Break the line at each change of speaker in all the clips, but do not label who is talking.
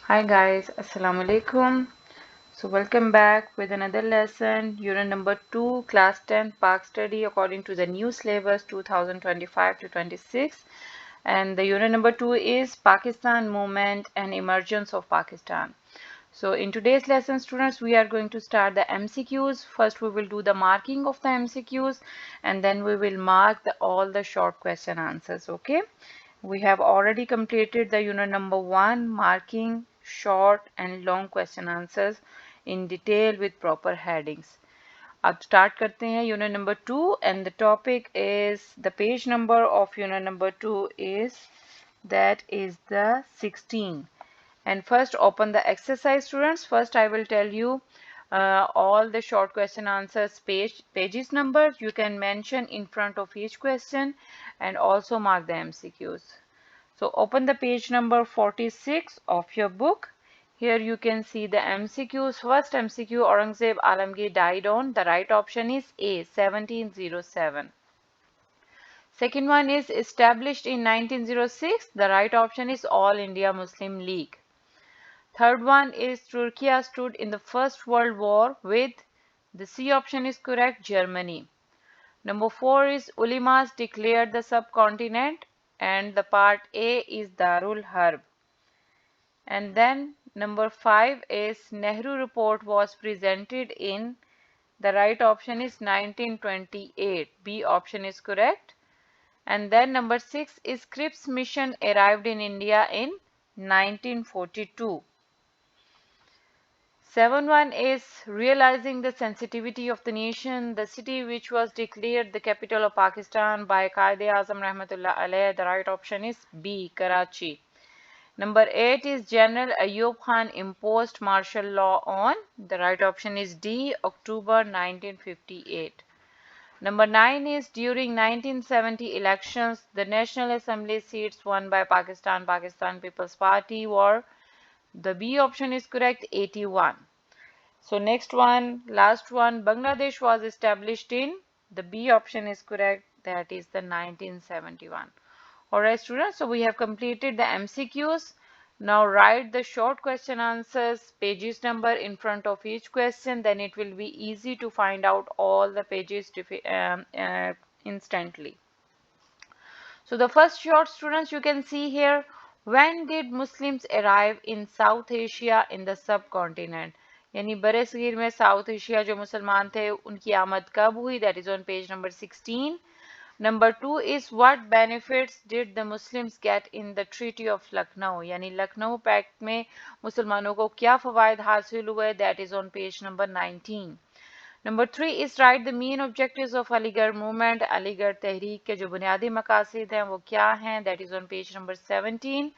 Hi guys, Assalamu alaikum. So welcome back with another lesson, unit number 2, class 10 Pak study according to the new syllabus 2025 to 26. And the unit number 2 is Pakistan movement and emergence of Pakistan. So in today's lesson, students, we are going to start the MCQs. First, we will do the marking of the MCQs and then we will mark all the short question answers, okay? We have already completed the unit number 1, marking short and long question answers in detail with proper headings. अब start करते हैं unit number 2 and the topic is the page number of unit number 2 is the 16. And first open the exercise, students. First I will tell you all the short question answers pages number. You can mention in front of each question and also mark the MCQs. So open the page number 46 of your book. Here you can see the MCQs. First MCQ, Aurangzeb Alamgir died on. The right option is A, 1707. Second one is established in 1906. The right option is All India Muslim League. Third one is Turkey stood in the First World War with, the C option is correct, Germany. Number 4 is Ulemas declared the subcontinent, and the part A is Darul Harb. And then number 5 is Nehru report was presented in, the right option is 1928. B option is correct. And then number 6 is Cripps mission arrived in India in 1942. 7-1 is realizing the sensitivity of the nation, the city which was declared the capital of Pakistan by Quaid-e-Azam Rahmatullah Alayh. The right option is B, Karachi. Number 8 is General Ayub Khan imposed martial law on. The right option is D, October 1958. Number 9 is during 1970 elections, the National Assembly seats won by Pakistan People's Party were, the B option is correct, 81. So next one, last one, Bangladesh was established in, the B option is correct, that is the 1971. Alright students, so we have completed the MCQs. Now write the short question answers, pages number in front of each question, then it will be easy to find out all the pages instantly. So the first short, students, you can see here, when did Muslims arrive in South Asia in the subcontinent? यानी बरे सगीर में south Asia जो मुसलमान थे उनकी आमद कब हुई? That is on page number 16. Number 2 is what benefits did the Muslims get in the Treaty of Lucknow? यानी लखनऊ पैक्ट में मुसलमानों को क्या फ़वाइद हासिल हुए? That is on page number 19. Number 3 is write the main objectives of Aligarh movement. Aligarh तहरीक के जो बुनियादी मकासद हैं वो क्या हैं? That is on page number 17.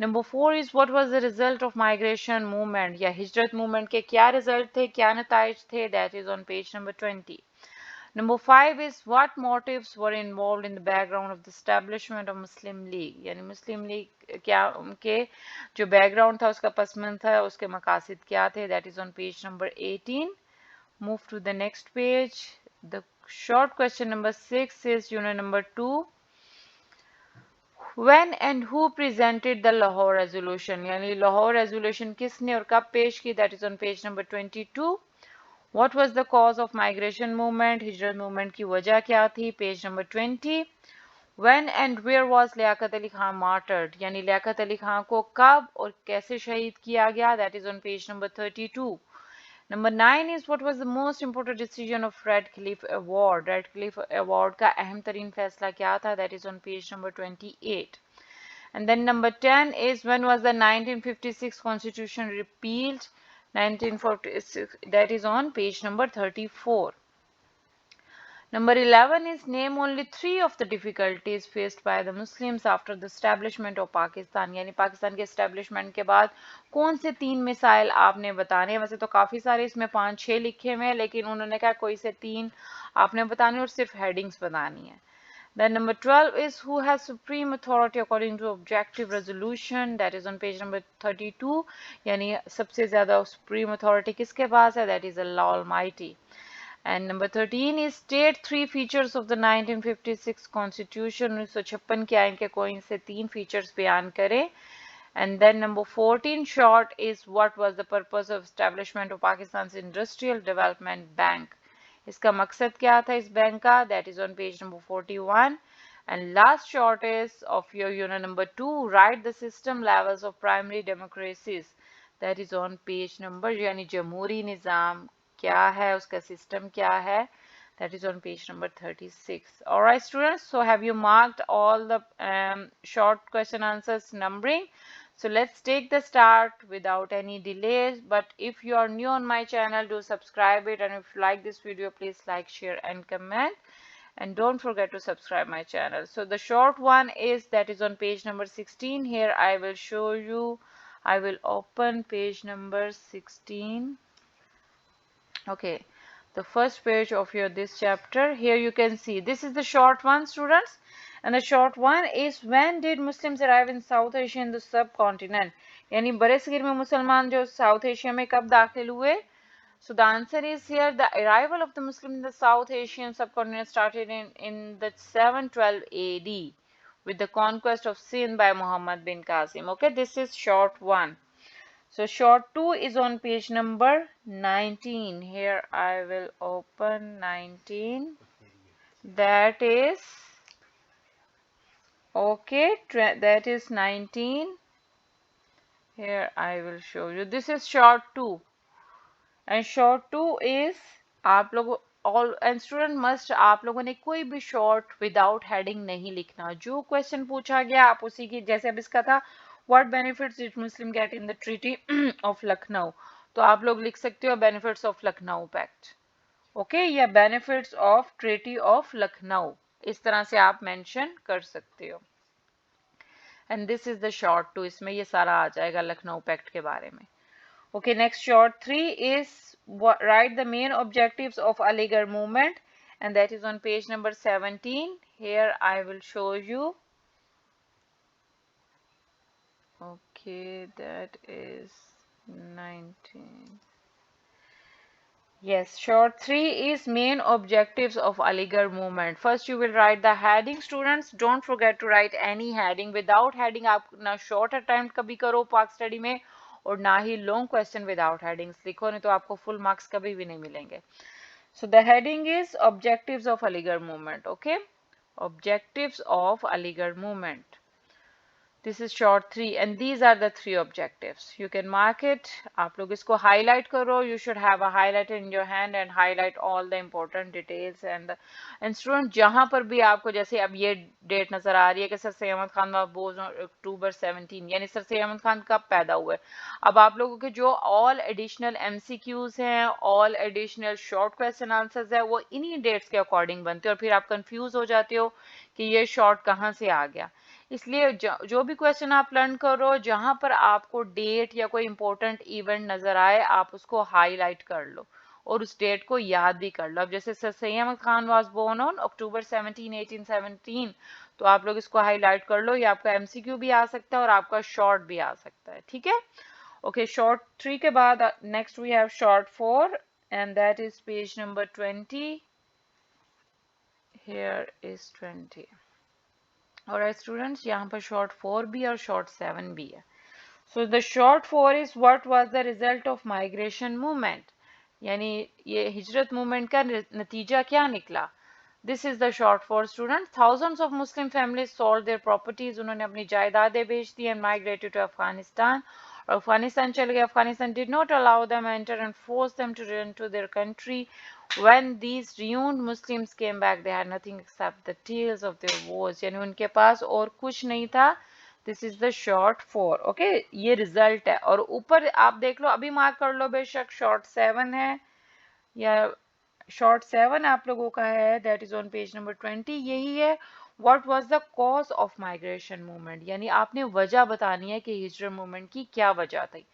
Number 4 is what was the result of migration movement या हिजरत movement के क्या result थे, क्या नताइज थे? That is on page number 20. Number 5 is what motives were involved in the background of the establishment of Muslim League? यानी Muslim League क्या उनके जो background था उसका पसमंद था उसके मकासद क्या थे? That is on page number 18. Move to the next page. The short question number 6 is unit number 2. When and who presented the Lahore Resolution? यानी Lahore Resolution किसने और कब पेश की? That is on page number 22. What was the cause of migration movement? हिजरत movement की वजह क्या थी? Page number 20. When and where was Liaquat Ali Khan martyred? यानी लियाकत अली खान को कब और कैसे शहीद किया गया? That is on page number 32. Number 9 is what was the most important decision of Radcliffe Award? Radcliffe Award का अहम तरीन फैसला क्या था? That is on page number 28. And then number 10 is when was the 1956 Constitution repealed? 1946. That is on page number 34. Number 11 is name only 3 of the difficulties faced by the Muslims after the establishment of Pakistan. यानी पाकिस्तान के establishment के बाद कौन से 3 missile आपने बताने हैं? वैसे तो काफ़ी सारे इसमें 5-6 लिखे हुए हैं लेकिन उन्होंने कहा कोई से 3 आपने बताने और सिर्फ headings बतानी है. Then number 12 is who has supreme authority according to objective resolution. That is on page number 32. यानी सबसे ज़्यादा supreme authority किसके पास है? That is Allah Almighty. And number 13 is state 3 features of the 1956 Constitution. 1956 के आइन के कोई से 3 features बयान करें. And then number 14 short is what was the purpose of establishment of Pakistan's Industrial Development Bank. इसका मकसद क्या था इस बैंक का? That is on page number 41. And last short is of your unit number 2, write the system levels of primary democracies. That is on page number, यानी जमहूरी निज़ाम क्या है, उसका सिस्टम क्या है, that is on page number 36. All right, students, so have you marked all the short question answers numbering? So let's take the start without any delays. But if you are new on my channel, do subscribe it. And if you like this video, please like, share, and comment. And don't forget to subscribe my channel. So the short one is that is on page number 16. Here I will show you. I will open page number 16. Okay, the first page of your this chapter. Here you can see this is the short one, students. And the short one is when did Muslims arrive in South Asia in the subcontinent? यानी बरसगीर में मुसलमान जो south Asia में कब दाखिल हुए? So the answer is here the arrival of the Muslims in the South Asian subcontinent started in the 712 AD with the conquest of Sindh by Muhammad bin Qasim. Okay, this is short one. So short 2 is on page number 19. Here I will open 19. That is okay, that is 19. Here I will show you. This is short 2. And short 2 is आप लोग all and student must आप लोगों ने कोई भी short without heading नहीं लिखना. जो question पूछा गया आप उसी की जैसे अब इसका था what benefits did Muslim get in the Treaty of Lucknow? तो आप लोग लिख सकते हो benefits of Lucknow Pact. Okay या benefits of Treaty of Lucknow. इस तरह से आप mention कर सकते हो. And this is the short 2. इसमें ये सारा आ जाएगा लखनऊ पैक्ट के बारे में. Okay, next short 3 is write the main objectives of Aligarh movement, and that is on page number 17. Here I will show you. Okay, that is 19. Yes, short 3 is main objectives of Aligarh movement. First you will write the heading, students. Don't forget to write any heading. Without heading आप ना short attempt कभी करो पाक study में और ना ही long question without headings लिखो, नहीं तो आपको full marks कभी भी नहीं मिलेंगे. So the heading is objectives of Aligarh movement. Okay, objectives of Aligarh movement. This is short 3 and these are the 3 objectives. You can mark it. आप लोग इसको highlight करो. You should have a highlighter in your hand and highlight all the important details and student जहाँ पर भी आपको जैसे अब ये डेट नजर आ रही है कि सर सैयद अहमद खान बोज अक्टूबर 17 यानी सर सैयद अहमद खान कब पैदा हुए. अब आप लोगों के जो all additional MCQs हैं, all additional short question answers है, वो इन्हीं डेट्स के अकॉर्डिंग बनते हैं और फिर आप कंफ्यूज हो जाते हो कि ये शॉर्ट कहाँ से आ गया. इसलिए जो भी क्वेश्चन आप लर्न करो जहां पर आपको डेट या कोई इंपॉर्टेंट इवेंट नजर आए आप उसको हाईलाइट कर लो और उस डेट को याद भी कर लो. अब जैसे sir Syed Ahmad Khan was born on October 17 1817 तो आप लोग इसको हाईलाइट कर लो. ये आपका एमसीक्यू भी आ सकता है और आपका शॉर्ट भी आ सकता है. ठीक है. ओके, शॉर्ट 3 के बाद next we have short 4 and that is page number 20. Here is 20. Alright students, यहाँ पर short 4 भी और short 7 भी है. So the short 4 is what was the result of migration movement. यानी ये हिजरत मूवमेंट का नतीजा क्या निकला. This is the short 4 students. Thousands of Muslim families sold their properties. उन्होंने अपनी जायदादें बेच दी and migrated to Afghanistan. और अफगानिस्तान चले गए. Afghanistan did not allow them enter and force them to return to their country. When these ruined Muslims came back, they had nothing except the tales of their wars. यानी उनके पास और कुछ नहीं था. This is the short 4. Okay, ये result है. और ऊपर आप देख लो अभी मार्क कर लो बेशक short 7 है या short 7 आप लोगों का है. That is on page number 20. यही है what was the cause of migration movement. यानी आपने वजह बतानी है कि हिजरत मूवमेंट की क्या वजह थी.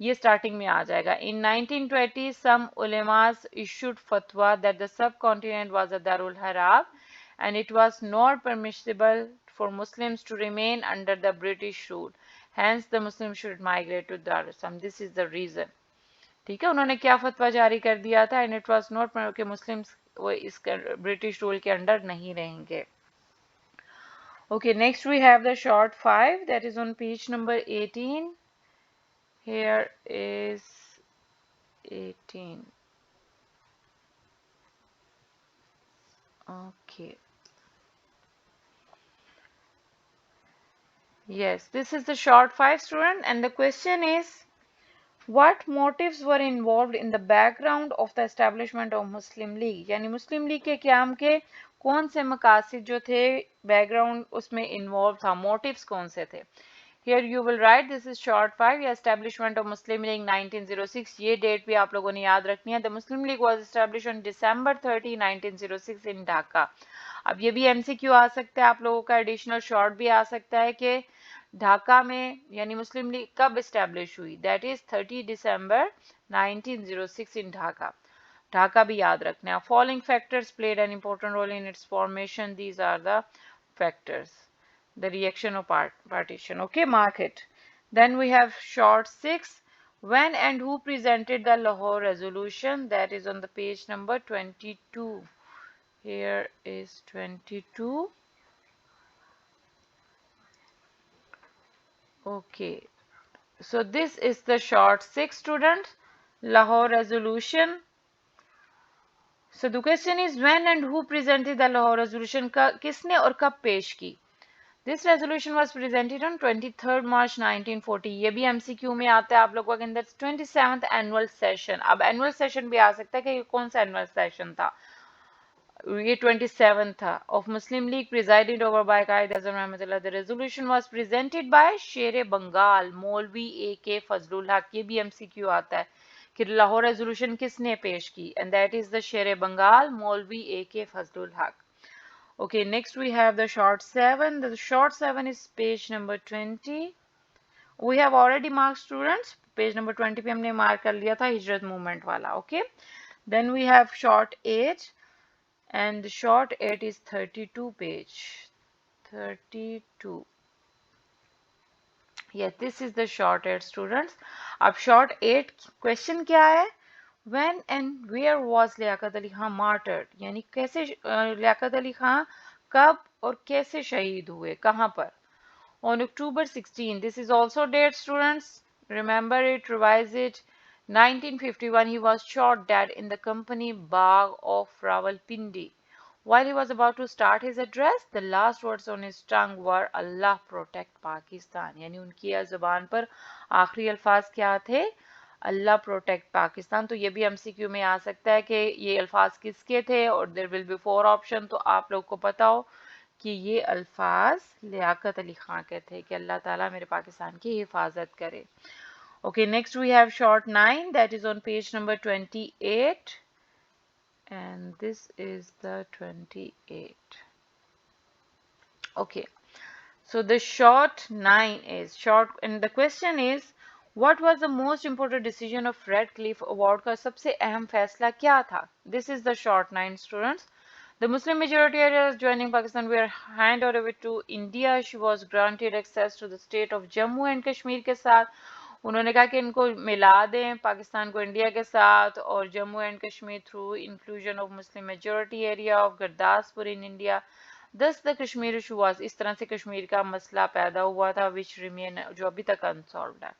ये स्टार्टिंग में आ जाएगा. In 1920 some ulemas issued fatwa that the subcontinent was a darul harab and it was not permissible for Muslims to remain under the British rule. Hence the Muslims should migrate to Dar es Salaam. This is the reason. ठीक है. उन्होंने क्या फतवा जारी कर दिया था and it was not कि मुस्लिम्स वो इस ब्रिटिश रूल के अंडर नहीं रहेंगे. Okay, next we have the short 5 that is on page number 18. Here is 18. Okay. Yes, this is the short 5 student, and the question is what motives were involved in the background of the establishment of Muslim League? यानी Muslim league के क़याम के कौन से मकासद जो थे background उसमें involve था, motives कौन से थे? Here you will write this is short 5 establishment of Muslim League 1906. ये डेट भी आप लोगों ने याद रखनी है. The Muslim League was established on December 30, 1906 in Dhaka. अब ये भी एमसीक्यू आ सकता है आप लोगों का, एडिशनल शॉर्ट भी आ सकता है कि ढाका में यानी मुस्लिम लीग कब एस्टेब्लिश हुई? That is 30 December 1906 in Dhaka. Dhaka भी याद रखना है. Following factors played an important role in its formation. These are the factors. The reaction of partition. Okay, mark it. Then we have short 6. When and who presented the Lahore resolution? That is on the page number 22. Here is 22. Okay, so this is the short 6 students, Lahore resolution. So the question is when and who presented the Lahore resolution? किसने और कब पेश की? This resolution was presented on 23rd March 1940. ये भी MCQ में आता है आप लोगों के अंदर. 27th annual session. अब annual session भी आ सकता है कि ये कौन सा annual session था. ये 27 था. Of Muslim League presided over by Qaid Azam Rahmatullah. The resolution was presented by Sher Bengal, Maulvi A.K. Fazlul Haq. ये भी MCQ आता है कि लाहौर रेजोल्यूशन किसने पेश की? And that is the Sher Bengal, Maulvi A.K. Fazlul Haq. Okay, next we have the short 7. The short 7 is page number 20. We have already marked students. Page number 20 पे हमने mark कर लिया था हिजरत movement वाला. Okay. Then we have short 8. And the short 8 is 32 page. 32. Yes, this is the short 8 students. अब short 8 question क्या है? When and where was Liaquat Ali Khan martyred? यानी कैसे लियाकत अली खान कब और कैसे शहीद हुए, कहाँ पर? On October 16. This is also date students. Remember it, revise it. 1951 he was shot dead in the company Bagh of Rawalpindi. While he was about to start his address, the last words on his tongue were Allah protect Pakistan. यानी उनकी ज़बान पर आखिरी अल्फाज क्या थे? अल्लाह protect Pakistan. तो ये भी एमसीक्यू में आ सकता है कि ये अल्फाज किसके थे और देयर विल बी 4 ऑप्शन. तो आप लोग को पता हो कि ये अल्फाज लियाकत अली खान के थे कि अल्लाह ताला मेरे पाकिस्तान की हिफाजत करे. Okay, next we have short 9 that is on page number 28 and this is the 28. Okay, so the short 9 is short and the question is what was the most important decision of Radcliffe Award का सबसे अहम फैसला क्या था? This is the short 9 students. The Muslim majority areas joining Pakistan were handed over to India. She was granted access to the state of Jammu and Kashmir के साथ. उन्होंने कहा कि इनको मिला दें पाकिस्तान को इंडिया के साथ और Jammu and Kashmir through inclusion of Muslim majority area of Gurdaspur in India. दस द कश्मीर इशू वाज. इस तरह से कश्मीर का मसला पैदा हुआ था विच रिमेन जो अभी तक अनसॉल्व्ड है.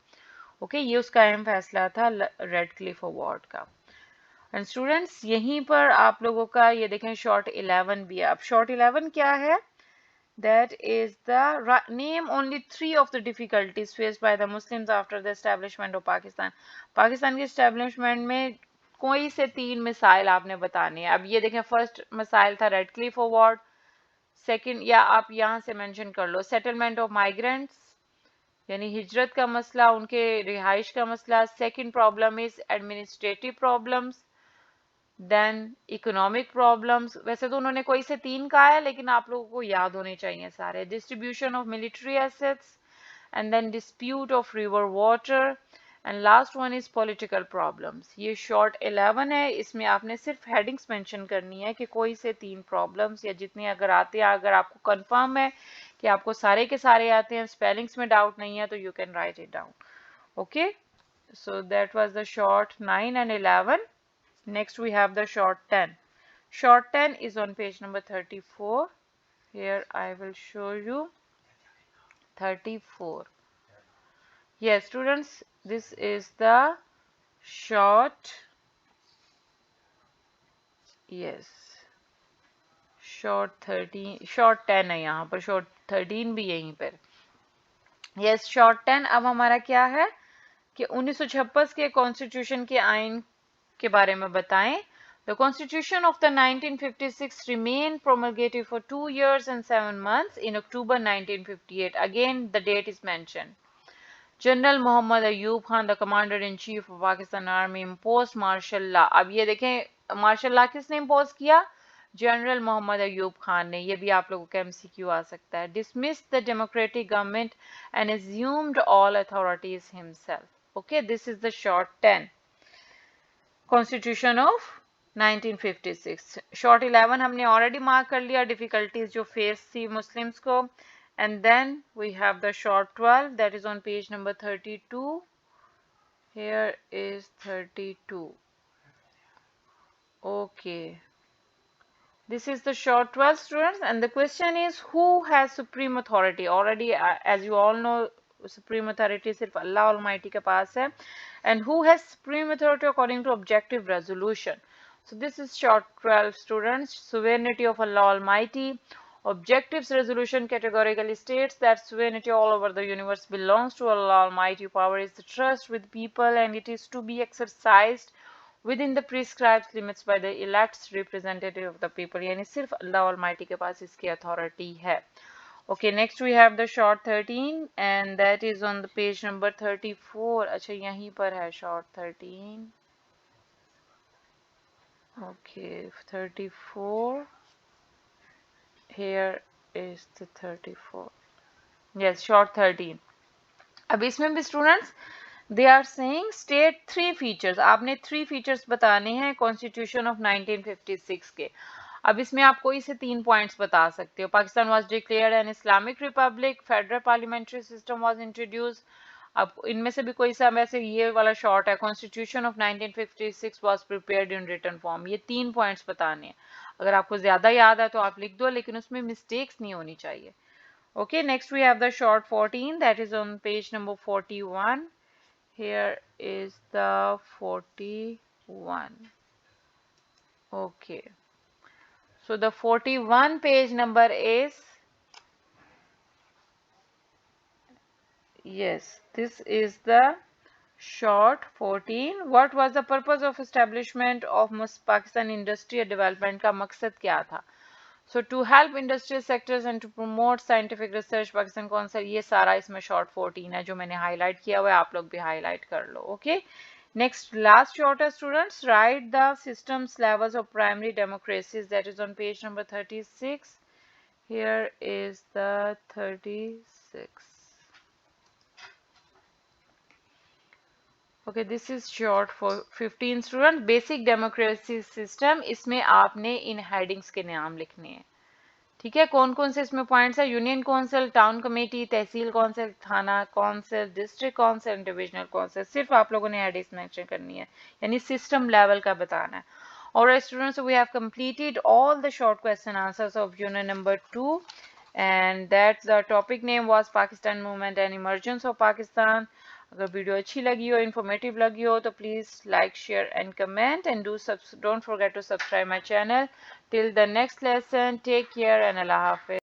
ओके, ये उसका अहम फैसला था रेडक्लिफ अवार्ड का. एंड स्टूडेंट्स यहीं पर आप लोगों का ये देखें शॉर्ट 11 भी है. अब शॉर्ट 11 क्या है? That is the name only 3 of the difficulties faced by the Muslims after the establishment of Pakistan. Pakistan के establishment में कोई से 3 मिसाइल आपने बताने हैं. अब ये देखें फर्स्ट मिसाइल था रेडक्लिफ अवार्ड. सेकंड या आप यहाँ से मेंशन कर लो सेटलमेंट ऑफ माइग्रेंट्स यानी हिजरत का मसला, उनके रिहाइश का मसला. Second problem is administrative problems. Then economic problems. वैसे तो उन्होंने कोई से 3 कहा है लेकिन आप लोगों को याद होने चाहिए सारे. Distribution of military assets and then dispute of river water and last one is political problems. ये शॉर्ट 11 है. इसमें आपने सिर्फ हेडिंग्स मेंशन करनी है कि कोई से 3 प्रॉब्लम्स या जितने अगर आते हैं, अगर आपको कंफर्म है कि आपको सारे के सारे आते हैं, स्पेलिंग्स में डाउट नहीं है, तो you can write it down. Okay, so that was the short 9 and 11. Next we have the short 10. Short 10 is on page number 34. Here I will show you 34. Yes, students, this is the short, yes, short 13, short 10 है यहाँ पर, short 13 भी यहीं पर. Yes, short 10. अब हमारा क्या है कि 1956 के कॉन्स्टिट्यूशन के आइन के बारे में बताएं. The Constitution of the 1956 remained promulgated for 2 years and 7 months in October 1958. Again, the date is mentioned. General Mohammad Ayub Khan the commander in chief of Pakistan army impose martial law. अब ये देखें मार्शल लॉ किसने इम्पोज किया? जनरल मोहम्मद अयूब खान ने. ये भी आप लोगों का एमसीक्यू आ सकता है. Dismiss the democratic government and assumed all authorities himself. Okay, this is the short 10 constitution of 1956. Short 11 हमने ऑलरेडी मार्क कर लिया, डिफिकल्टीज जो फेस थी मुस्लिम्स को. And then we have the short 12 that is on page number 32. Here is 32. Okay. This is the short 12, students, and the question is who has supreme authority? Already, as you all know, supreme authority सिर्फ Allah Almighty के पास है. And who has supreme authority according to objective resolution? So this is short 12, students. Sovereignty of Allah Almighty. Objectives resolution categorically states that sovereignty all over the universe belongs to Allah Almighty. Power is the trust with people and it is to be exercised within the prescribed limits by the elected representative of the people. यानी सिर्फ Allah Almighty के पास इसकी authority है. Okay, next we have the short 13 and that is on the page number 34. अच्छा यहीं पर है short 13. Okay, 34. Here is the 34. Yes, short 13. अब इसमें भी students they are saying state 3 features. आपने 3 फीचर्स बताने हैं कॉन्स्टिट्यूशन ऑफ 1956 के. अब इसमें आप कोई से 3 पॉइंट्स बता सकते हो. Pakistan was declared an Islamic Republic, federal parliamentary system was introduce. अब इनमें से भी कोई सा वैसे ये वाला शॉर्ट है constitution of 1956 was prepared in written form. ये 3 पॉइंट्स बताने हैं. अगर आपको ज्यादा याद है तो आप लिख दो, लेकिन उसमें मिस्टेक्स नहीं होनी चाहिए. Okay, next we have the short 14 that is on page number 41. Here is the 41. Okay. So the 41 page number is, yes, this is the short 14. What was the purpose of establishment of Pakistan Industrial Development? का मकसद क्या था? So to help industrial sectors and to promote scientific research, Pakistan Council, ये सारा इसमें short 14 है जो मैंने highlight किया हुआ है, आप लोग भी highlight कर लो. Okay. Next, last short है students. Write the systems levels of primary democracies. That is on page number 36. Here is the 36. Okay, this is short for 15 students. Basic democracy system. इसमें आपने इन headings के नाम लिखने हैं. ठीक है, कौन कौन से इसमें पॉइंट्स है? यूनियन काउंसिल, टाउन कमेटी, तहसील काउंसिल, थाना council, district council, divisional council. सिर्फ आप लोगों ने हेडिंग्स मेंशन करनी है, यानी सिस्टम लेवल का बताना है. और students, we have completed all the short question answers of unit number 2 and that the topic name was Pakistan movement and emergence of Pakistan. अगर वीडियो अच्छी लगी हो, इन्फॉर्मेटिव लगी हो, तो please like, share and comment and don't forget to subscribe my channel. Till the next lesson, take care and Allah Hafiz.